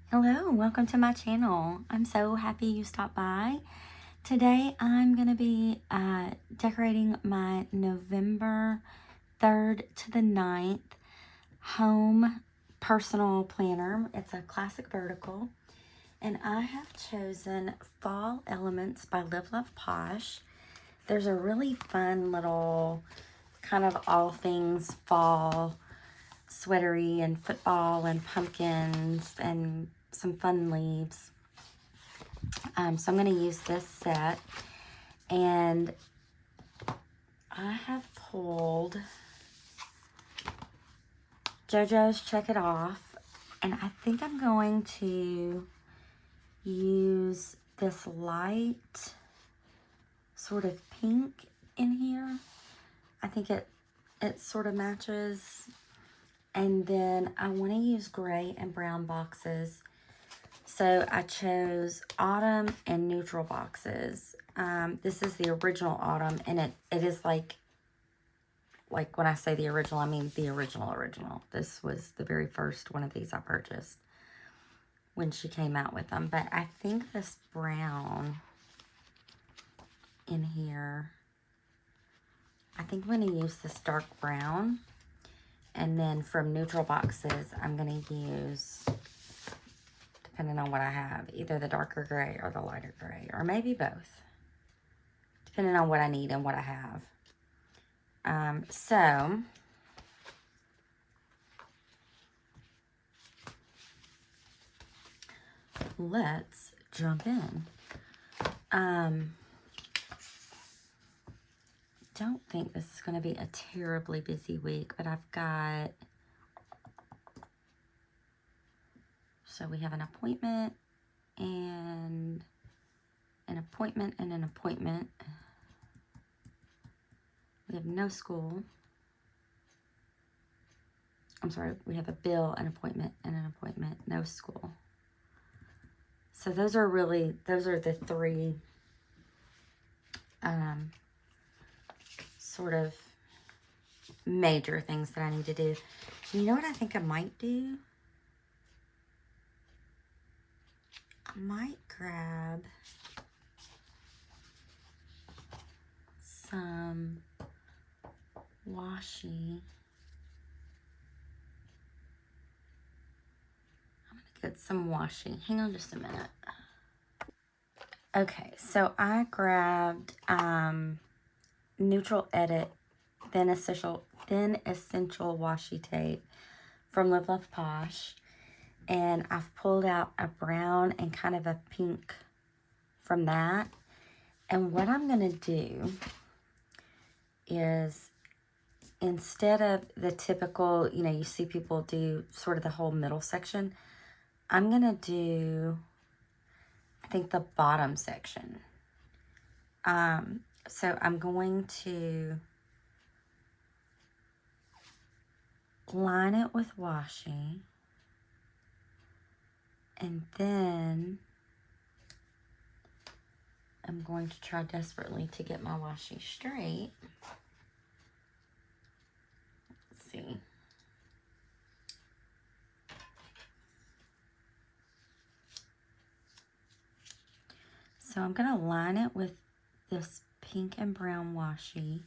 Hello, welcome to my channel. I'm so happy you stopped by. Today I'm going to be decorating my November 3rd to the 9th home personal planner. It's a classic vertical, and I have chosen Fall Elements by Love Posh. There's a really fun little kind of all things fall sweatery and football and pumpkins and some fun leaves. So I'm going to use this set, and I have pulled JoJo's Check It Off, and I think I'm going to use this light sort of pink in here. I think it sort of matches. And then I want to use gray and brown boxes. So I chose autumn and neutral boxes. This is the original autumn, and it is like when I say the original, I mean the original. This was the very first one of these I purchased when she came out with them. But I think this brown in here, I think I'm going to use this dark brown. And then from neutral boxes, I'm going to use, depending on what I have, either the darker gray or the lighter gray, or maybe both, depending on what I need and what I have. So let's jump in. Don't think this is going to be a terribly busy week, but I've got, so we have an appointment and an appointment and an appointment. We have no school. I'm sorry, we have a bill, an appointment, and an appointment, no school. So those are the three sort of major things that I need to do. You know what I think I might do? I might grab some washi. I'm gonna get some washi. Hang on just a minute. Okay, so I grabbed Neutral Edit Thin Essential Washi Tape from Love Posh, and I've pulled out a brown and kind of a pink from that. And what I'm gonna do is, instead of the typical, you see people do sort of the whole middle section, I'm gonna do, I think, the bottom section. So I'm going to line it with washi, and then I'm going to try desperately to get my washi straight. Let's see. So I'm going to line it with this pink and brown washi.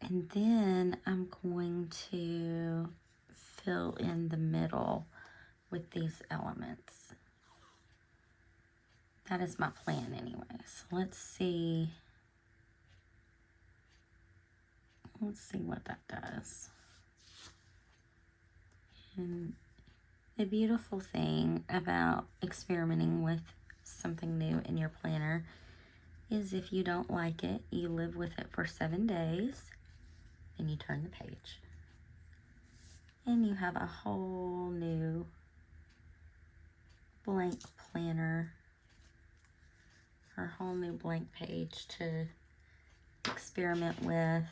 And then I'm going to fill in the middle with these elements. That is my plan anyway. So let's see. Let's see what that does. And the beautiful thing about experimenting with something new in your planner is, if you don't like it, you live with it for 7 days, then you turn the page. And you have a whole new blank planner, or a whole new blank page to experiment with.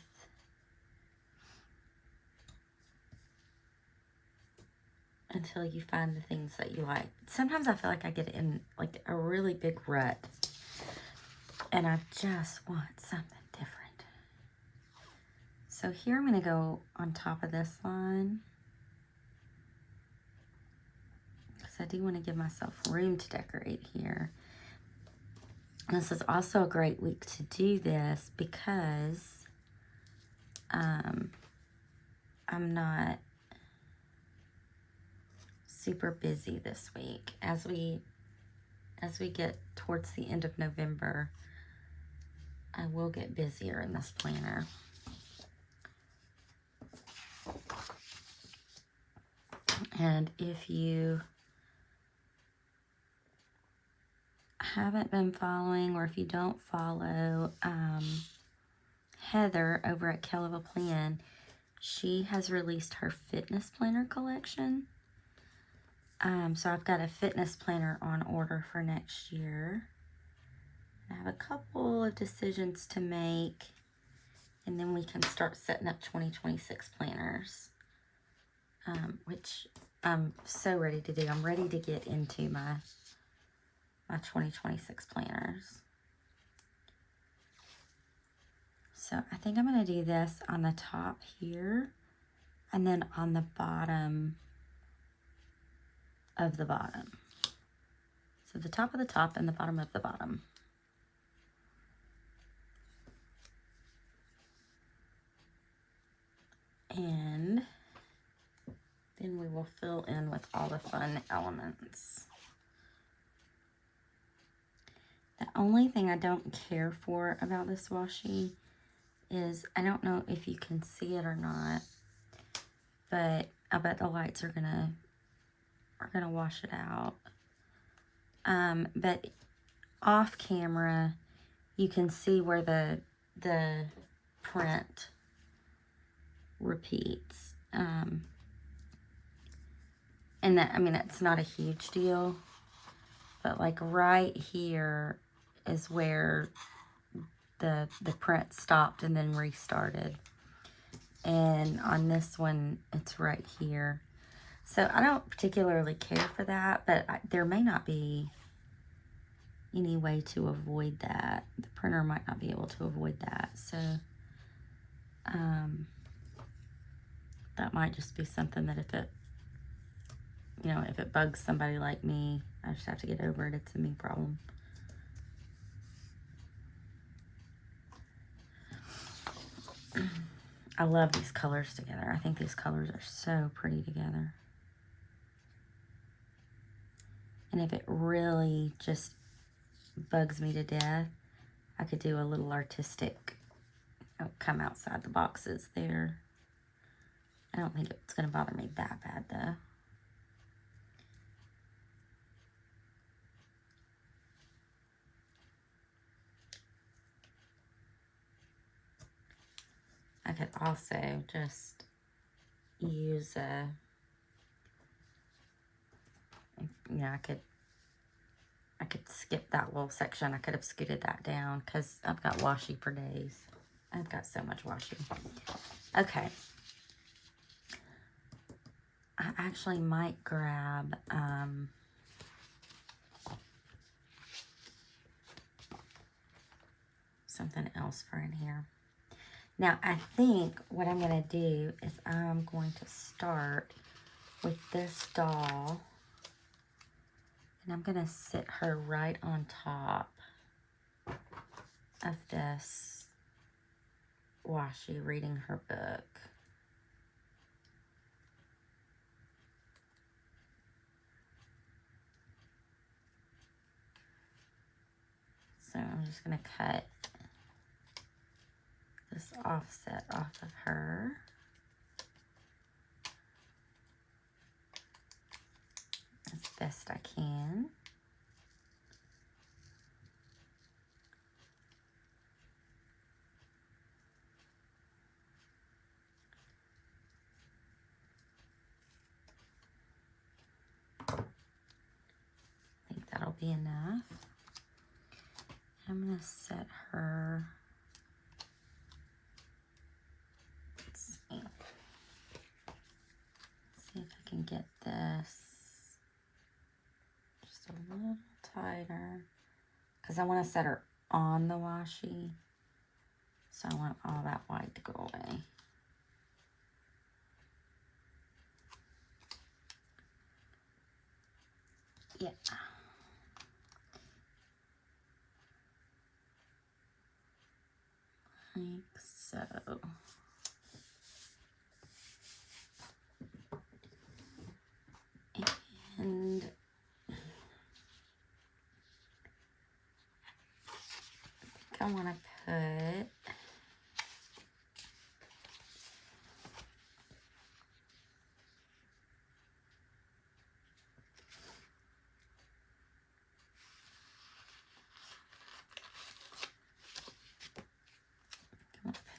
Until you find the things that you like. Sometimes I feel like I get in like a really big rut, and I just want something different. So here I'm going to go on top of this line do want to give myself room to decorate here. This is also a great week to do this because I'm not super busy this week. As we get towards the end of November, I will get busier in this planner. And if you haven't been following, or if you don't follow Heather over at Kell of a Plan, she has released her fitness planner collection. So I've got a fitness planner on order for next year. I have a couple of decisions to make, and then we can start setting up 2026 planners, which I'm so ready to do. I'm ready to get into my 2026 planners. So I think I'm going to do this on the top here, and then on the bottom of the bottom. So the top of the top and the bottom of the bottom. And then we will fill in with all the fun elements. The only thing I don't care for about this washi is, I don't know if you can see it or not, but I bet the lights are gonna wash it out. But off camera, you can see where the print repeats. And that, I mean, it's not a huge deal, but like right here is where the print stopped and then restarted. And on this one, it's right here. So I don't particularly care for that, but there may not be any way to avoid that. The printer might not be able to avoid that. So that might just be something that if it bugs somebody like me, I just have to get over it. It's a me problem. I love these colors together. I think these colors are so pretty together. And if it really just bugs me to death, I could do a little artistic come outside the boxes there. I don't think it's going to bother me that bad, though. I could also just use I could skip that little section. I could have scooted that down because I've got washi for days. I've got so much washi. Okay. I actually might grab something else for in here. Now, I think what I'm going to do is I'm going to start with this doll. And I'm going to sit her right on top of this washi reading her book. So I'm just going to cut this offset off of her. As best I can. I think that'll be enough. I'm going to set her. Let's see. See if I can get this just a little tighter, because I want to set her on the washi, so I want all that white to go away. Yeah. Like so. And I think I want to put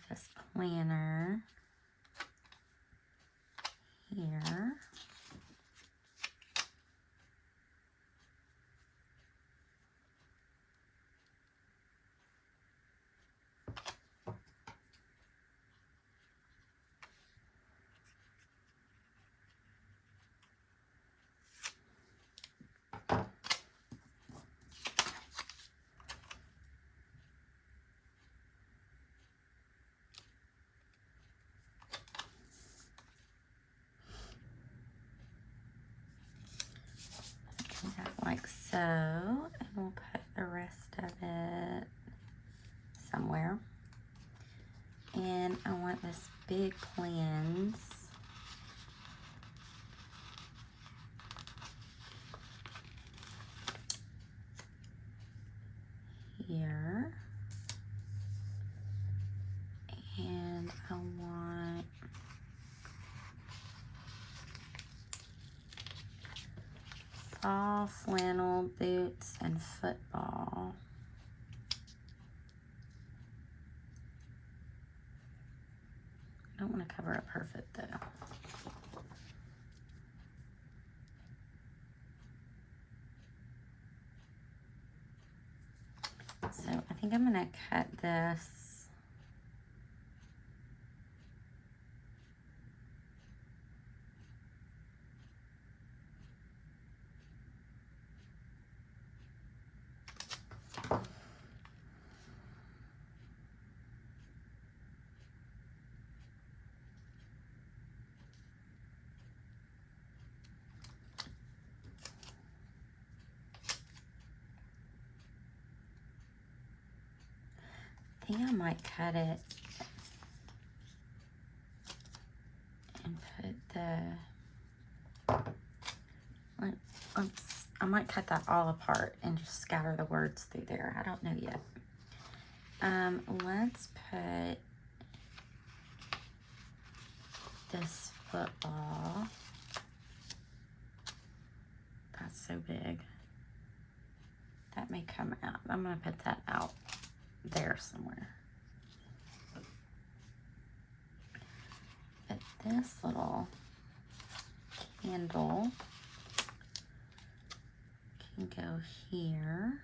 this planner here. Like so, and we'll put the rest of it somewhere. And I want this big cleanse here. And I want fall flannel boots and football. I don't want to cover up her foot though. So I think I'm gonna cut this I think I might cut it and put the, I might cut that all apart and just scatter the words through there. I don't know yet. Let's put this football. That's so big. That may come out. I'm gonna put that out there somewhere. But this little candle can go here.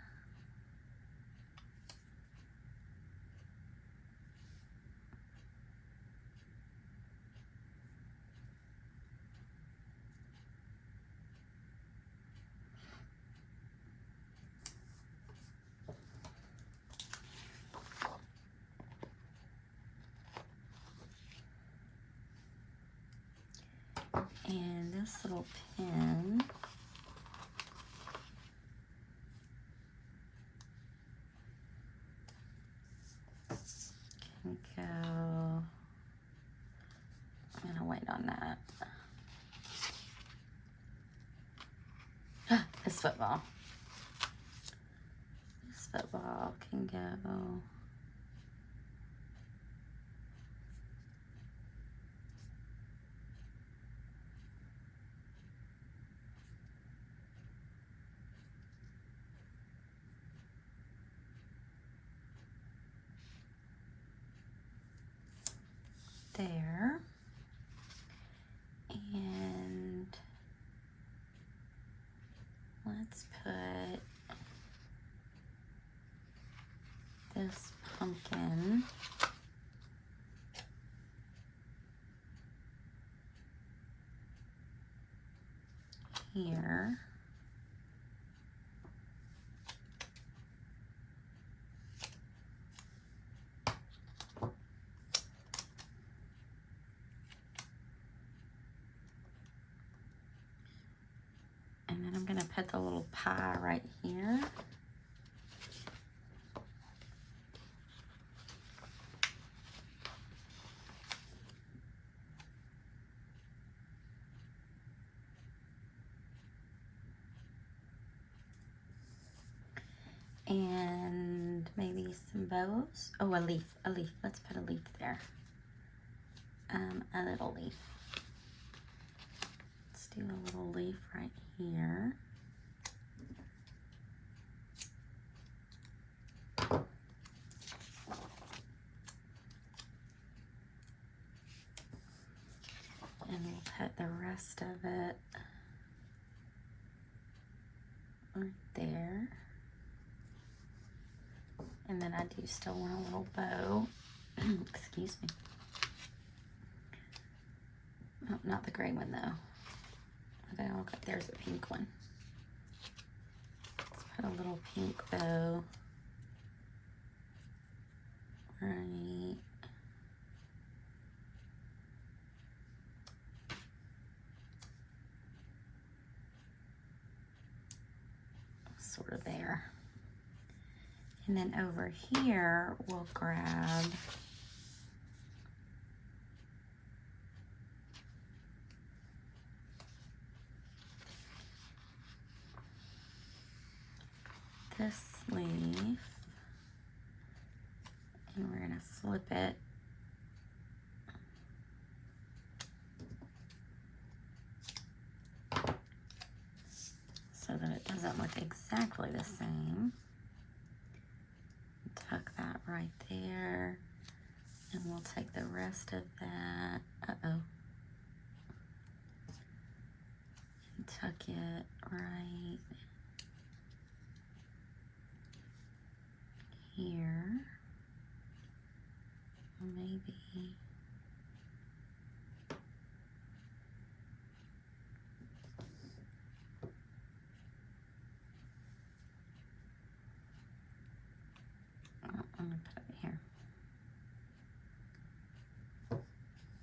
And this little pin can go, I'm gonna wait on that. This football. This football can go there. And let's put this pumpkin here. And then I'm gonna put the little pie right here. And maybe some bows. Oh, a leaf. Let's put a leaf there. A little leaf. Let's do a little leaf right here. And we'll put the rest of it right there. And then I do still want a little bow. Excuse me. Oh, not the gray one though. Okay, there's a pink one. Let's put a little pink bow right sort of there. And then over here, we'll grab this leaf, and we're gonna slip it so that it doesn't look exactly the same. Tuck that right there, and we'll take the rest of that, and tuck it right here, maybe. I'm gonna put it here.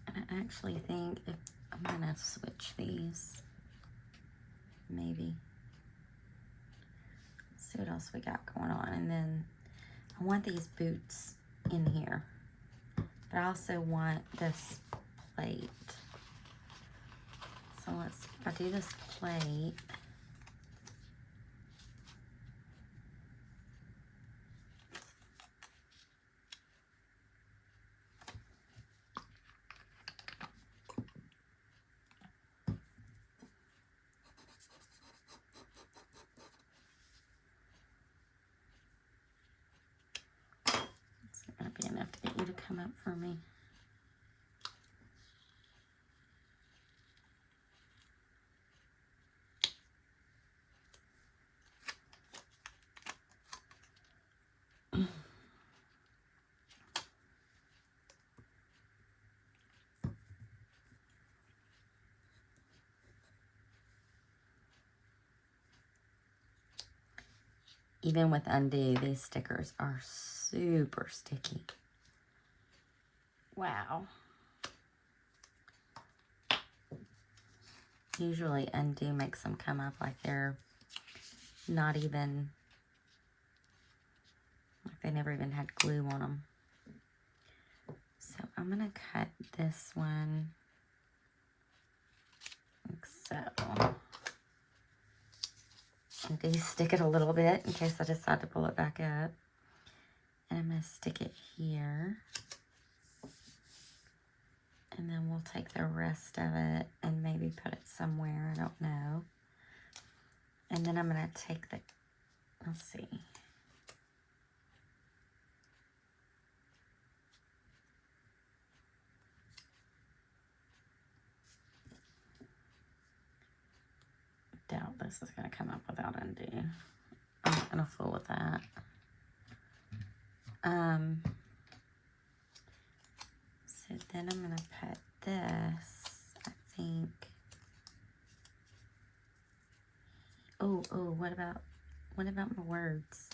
And I actually think if I'm gonna switch these, maybe. See what else we got going on. And then I want these boots in here, but I also want this plate. So if I do this plate, it's not gonna be enough to get you to come up for me. Even with undo, these stickers are super sticky. Wow. Usually undo makes them come up like they're not even, like they never even had glue on them. So I'm gonna cut this one like so. And de-stick it a little bit in case I decide to pull it back up. And I'm going to stick it here. And then we'll take the rest of it and maybe put it somewhere. I don't know. And then I'm going to take the, let's see. Doubt this is going to come up without undo. I'm not going to fool with that. So then I'm going to put this, I think. Oh, what about my words?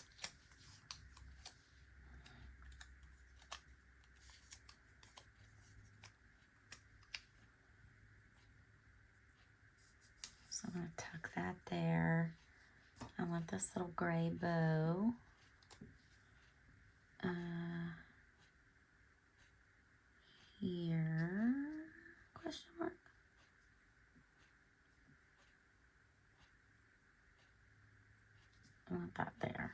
So I'm going to tuck that there. want this little gray bow. Here, question mark. I want that there.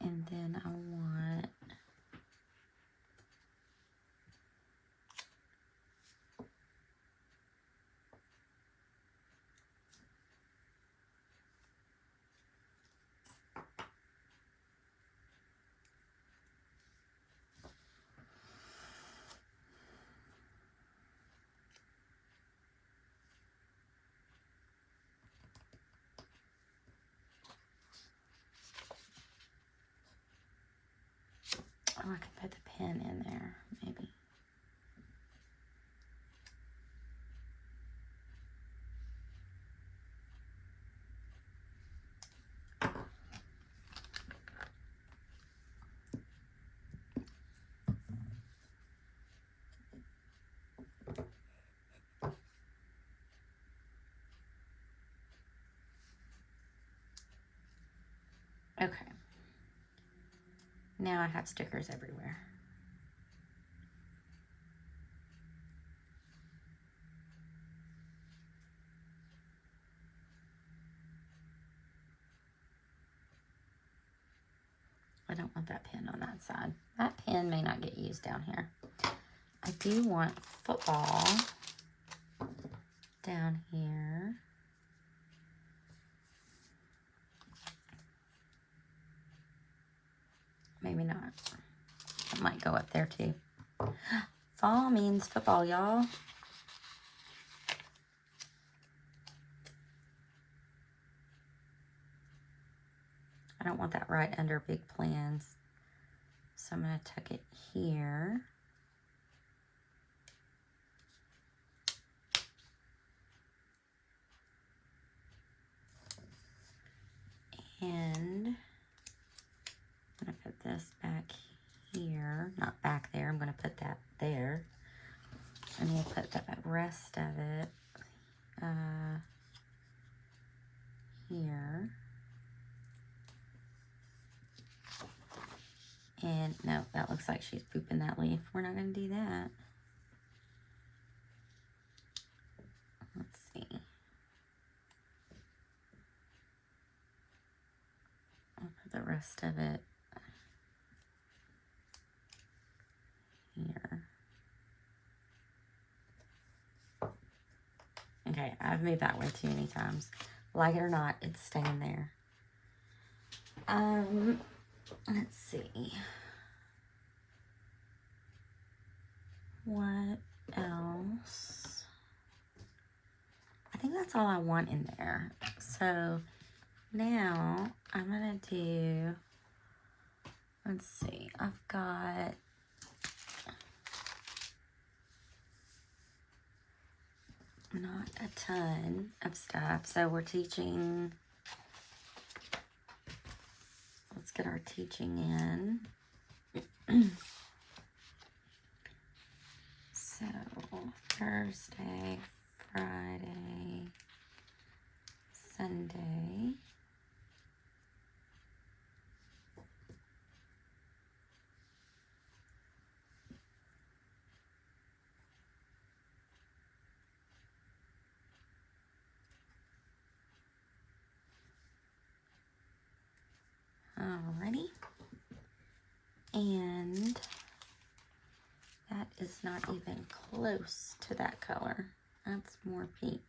And then I want I could put the pen in there, maybe. Okay. Now I have stickers everywhere. I don't want that pin on that side. That pin may not get used down here. I do want football down here. Maybe not. It might go up there too. Fall means football, y'all. I don't want that right under big plans. So I'm going to tuck it here. And I'm going to put this back here. Not back there. I'm going to put that there. And we'll put the rest of it here. And no, that looks like she's pooping that leaf. We're not going to do that. Let's see. I'll put the rest of it here. Okay, I've moved that way too many times. Like it or not, it's staying there. Let's see. What else? I think that's all I want in there. So now I'm gonna do, let's see, I've got not a ton of stuff. So we're teaching, let's get our teaching in. So Thursday, Friday, Sunday. Alrighty. And that is not even close to that color. That's more peach.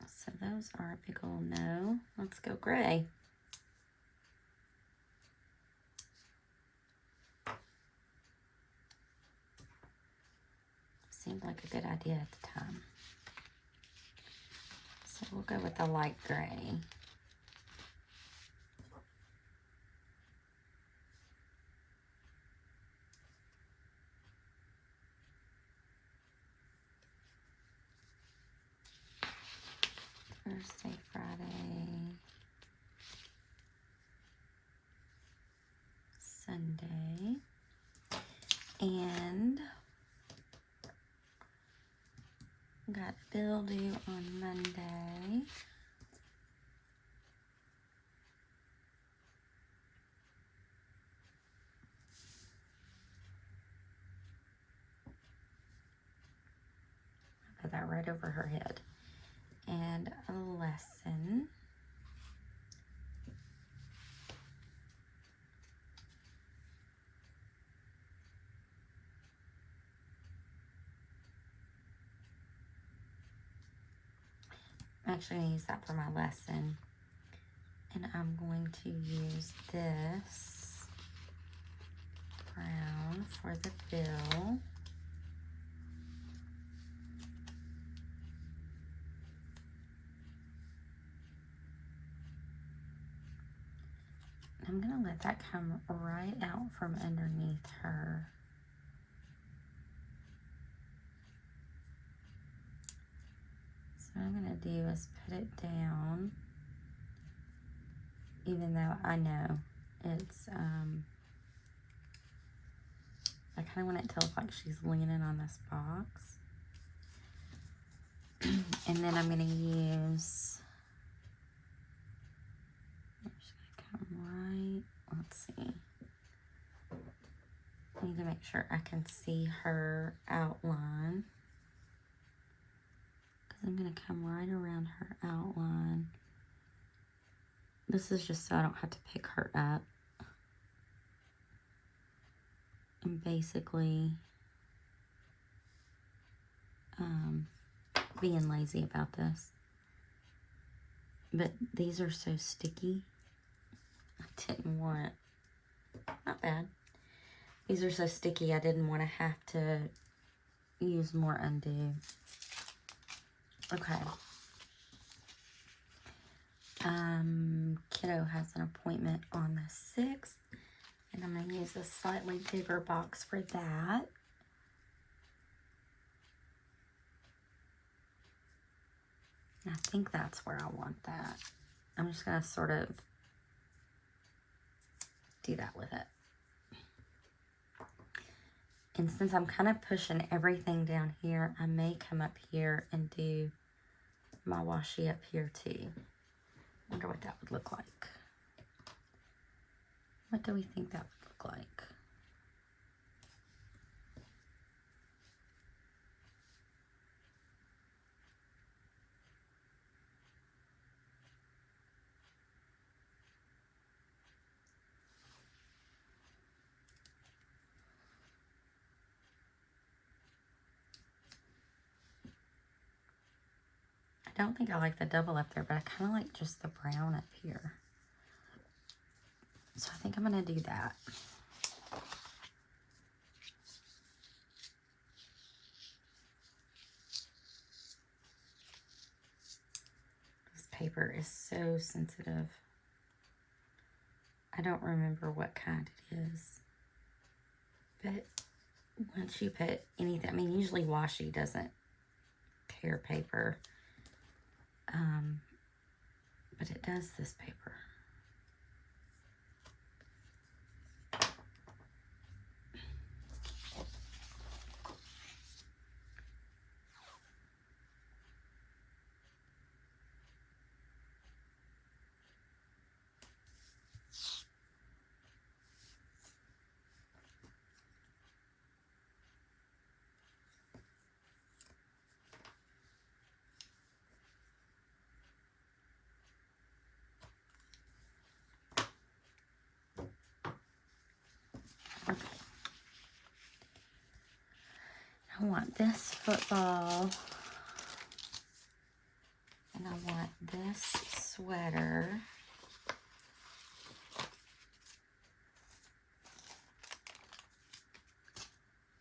So those are a big old no. Let's go gray. Seemed like a good idea at the time. So we'll go with the light gray. And got bill due on Monday. Put that right over her head. And a lesson. I'm actually going to use that for my lesson. And I'm going to use this brown for the bill. I'm going to let that come right out from underneath her. So what I'm going to do is put it down, even though I know it's, I kind of want it to look like she's leaning on this box. And then I'm going to use, I'm just going to come right, let's see. I need to make sure I can see her outline. Because I'm going to come right around her outline. This is just so I don't have to pick her up. I'm basically being lazy about this. But these are so sticky. I didn't want, not bad. These are so sticky, I didn't want to have to use more undo. Okay. Kiddo has an appointment on the 6th, and I'm going to use a slightly bigger box for that. And I think that's where I want that. I'm just going to sort of do that with it. And since I'm kind of pushing everything down here, I may come up here and do my washi up here too. Wonder what that would look like. What do we think that would look like? I don't think I like the double up there, but I kind of like just the brown up here. So I think I'm going to do that. This paper is so sensitive. I don't remember what kind it is. But once you put anything, I mean, usually washi doesn't tear paper. But it does this paper. Okay. I want this football. And I want this sweater.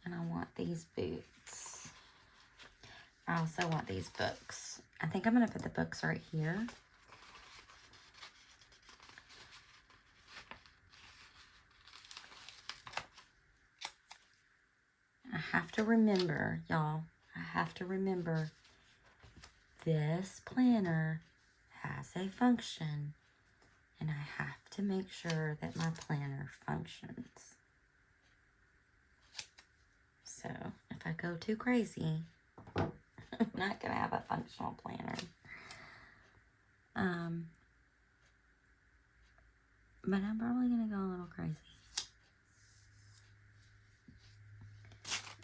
And I want these boots. I also want these books. I think I'm going to put the books right here. I have to remember, y'all, I have to remember this planner has a function, and I have to make sure that my planner functions. So if I go too crazy, I'm not going to have a functional planner. But I'm probably going to go a little crazy.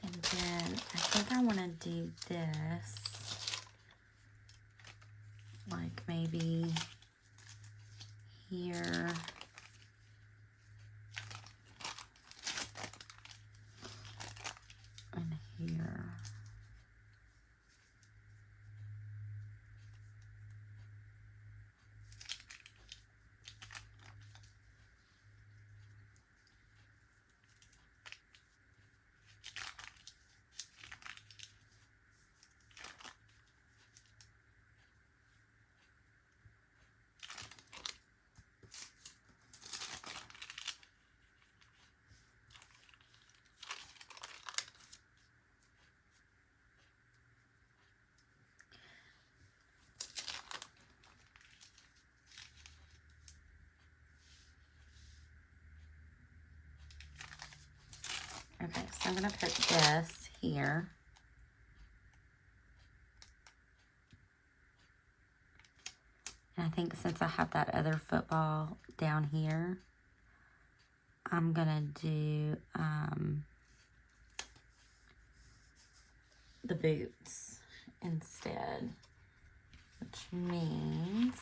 And then I think I want to do this. Like maybe here. And here. Okay, so I'm going to put this here. And I think since I have that other football down here, I'm going to do the boots instead, which means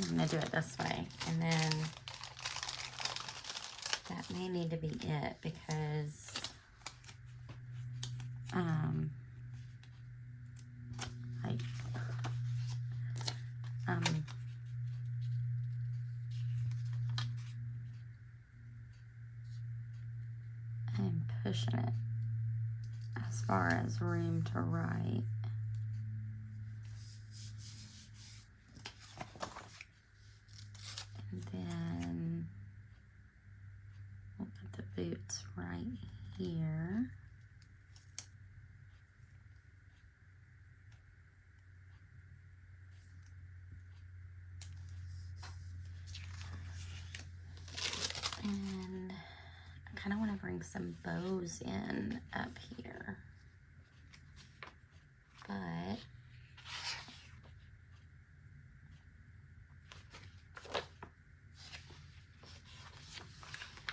I'm going to do it this way. And then that may need to be it because I'm pushing it as far as room to write. And then we'll put the boots right here. And I kind of want to bring some bows in up here. But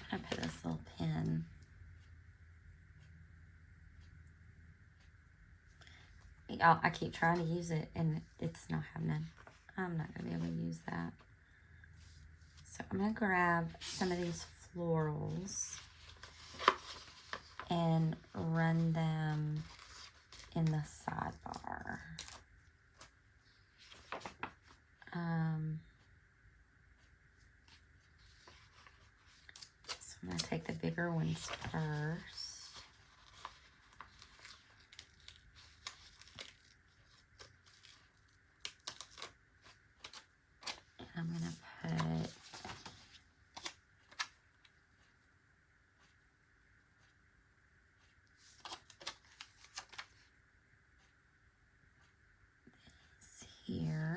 I'm going to put this little pin. I keep trying to use it and it's not happening. I'm not going to be able to use that. So I'm going to grab some of these florals and run them in the sidebar. So I'm going to take the bigger ones first. And I'm going to put here.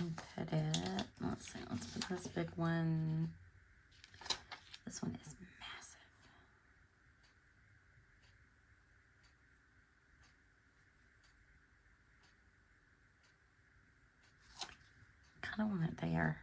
and put it, let's see, let's put this big one. This one is massive. Kind of want it there.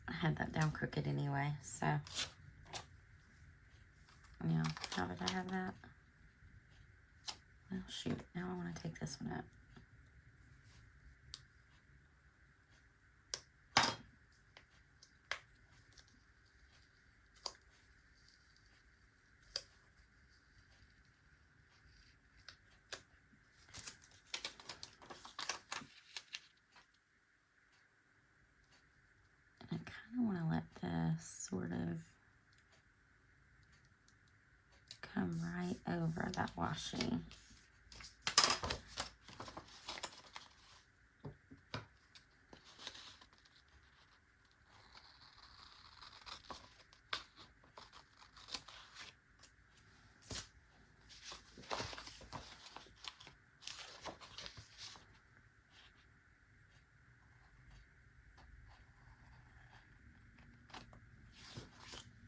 I had that down crooked anyway, so yeah, how did I have that? Well, shoot, now I want to take this one out. I kind of want to let this sort of come right over that washi.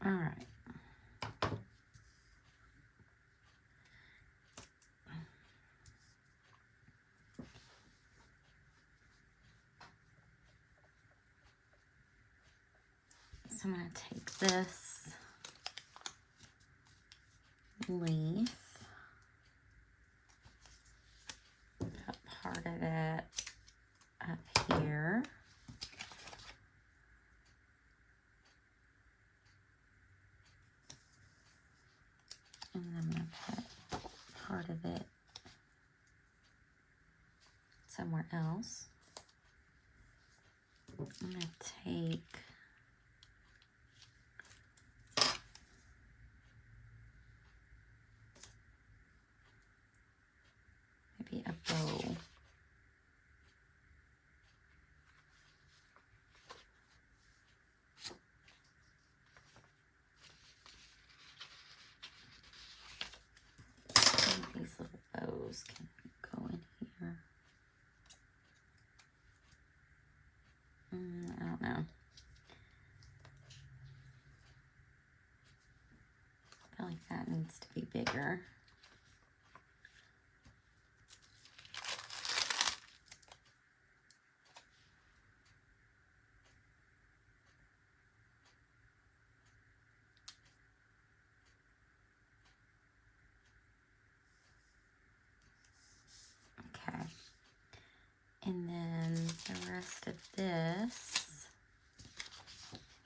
All right. So I'm going to take this leaf, put part of it up here. And then I'm going to put part of it somewhere else. I'm going to take maybe a bow. These little bows can go in here. I don't know. I feel like that needs to be bigger. Okay. And then the rest of this,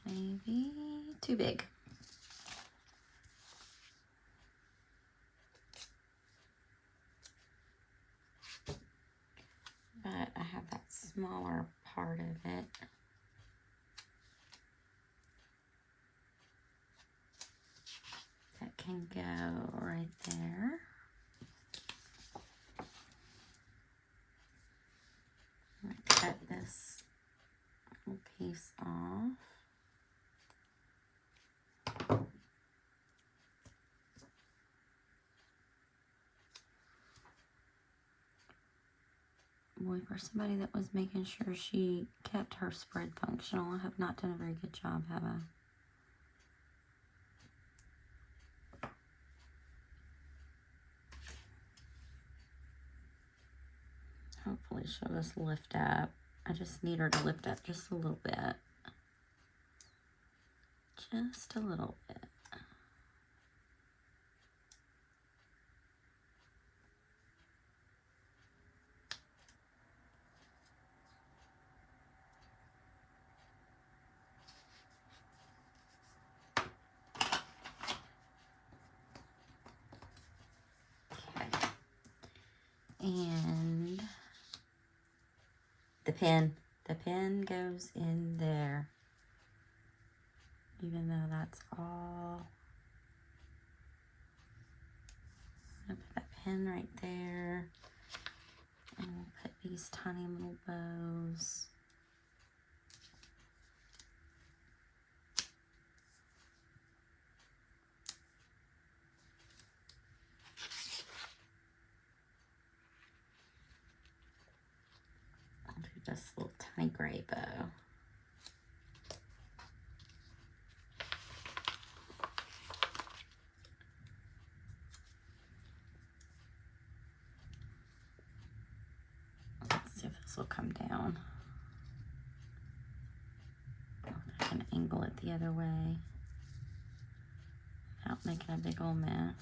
maybe too big. But I have that smaller part of it. That can go right there. I'm going to cut this little piece off. Boy, for somebody that was making sure she kept her spread functional, I have not done a very good job, have I? Hopefully she'll just lift up. I just need her to lift up just a little bit. Just a little bit. Okay. And the pen goes in there. Even though that's all pin right there. And we'll put these tiny little bows. I'll do this little tiny gray bow. Let's see if this will come down. I can angle it the other way without making a big old mess.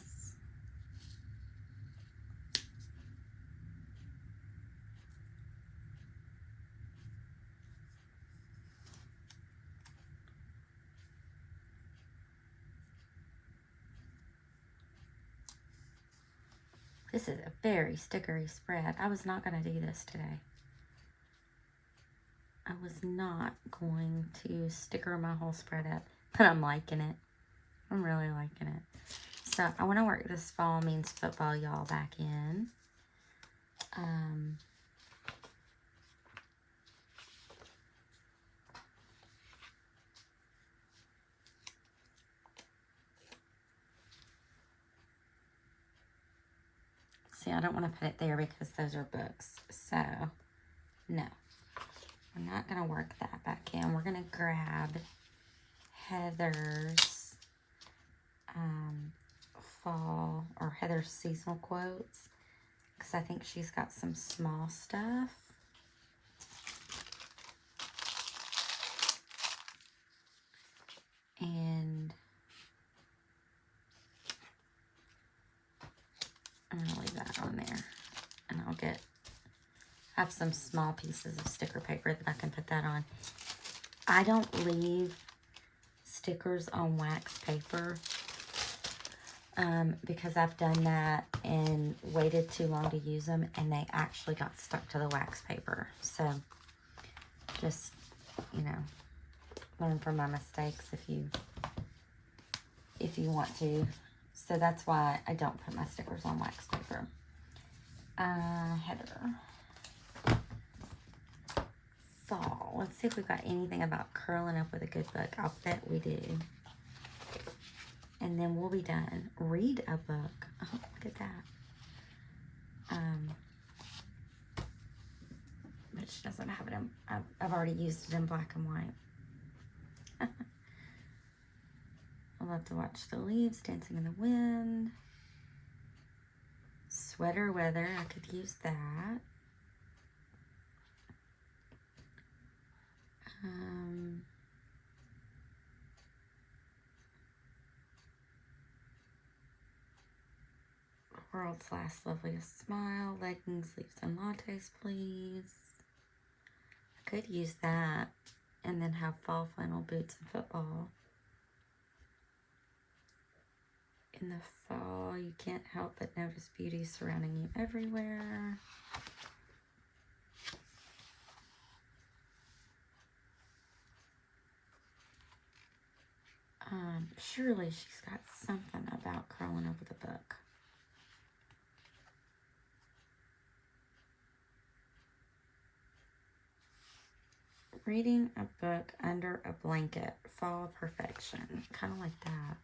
This is a very stickery spread. I was not going to do this today. I was not going to sticker my whole spread up, but I'm liking it. I'm really liking it. So I want to work this Fall Means Football y'all back in. See, I don't want to put it there because those are books. So, no. We're not going to work that back in. We're going to grab Heather's fall or Heather's seasonal quotes because I think she's got some small stuff. And I'm going to leave that on there. And I'll have some small pieces of sticker paper that I can put that on. I don't leave stickers on wax paper because I've done that and waited too long to use them and they actually got stuck to the wax paper. So just, you know, learn from my mistakes if you want to. So that's why I don't put my stickers on wax paper. Heather. Fall. Let's see if we've got anything about curling up with a good book. I'll bet we do. And then we'll be done. Read a book. Oh, look at that. But she doesn't have it in, I've already used it in black and white. I love to watch the leaves dancing in the wind. Sweater weather, I could use that. World's last loveliest smile. Leggings, sleeves, and lattes, please. I could use that. And then have fall flannel boots and football. In the fall, you can't help but notice beauty surrounding you everywhere. Surely she's got something about curling up with a book. Reading a book under a blanket. Fall perfection. Kind of like that.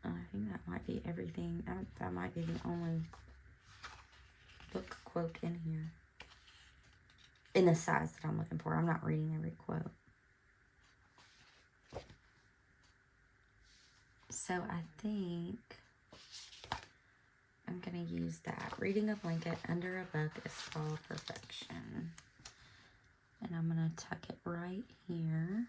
I think that might be everything. That might be the only book quote in here. In the size that I'm looking for. I'm not reading every quote. So I think I'm going to use that. Reading a blanket under a book is fall perfection. And I'm going to tuck it right here.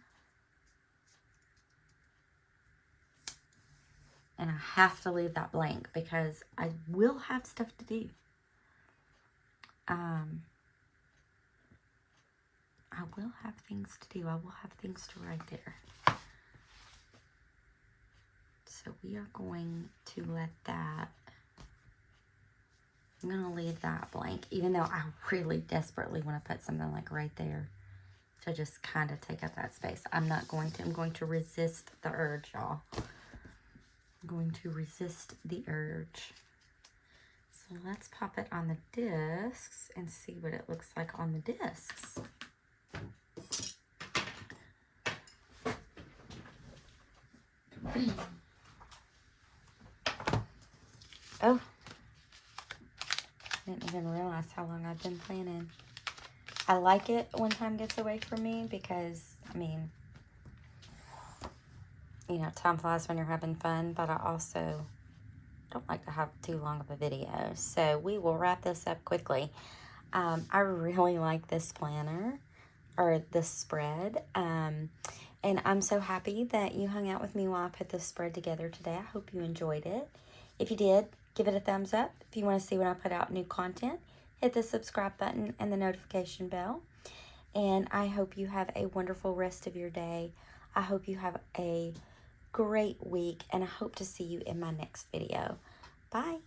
And I have to leave that blank because I will have stuff to do. I will have things to do. I will have things to write there. So we are going to let that, I'm going to leave that blank, even though I really desperately want to put something like right there to just kind of take up that space. I'm not going to. I'm going to resist the urge, y'all. I'm going to resist the urge. So let's pop it on the discs and see what it looks like on the discs. Oh, I didn't even realize how long I've been planning. I like it when time gets away from me because, I mean, you know, time flies when you're having fun, but I also don't like to have too long of a video. So we will wrap this up quickly. I really like this planner, or this spread. And I'm so happy that you hung out with me while I put this spread together today. I hope you enjoyed it. If you did, give it a thumbs up. If you want to see when I put out new content, hit the subscribe button and the notification bell. And I hope you have a wonderful rest of your day. I hope you have a great week, and I hope to see you in my next video. Bye.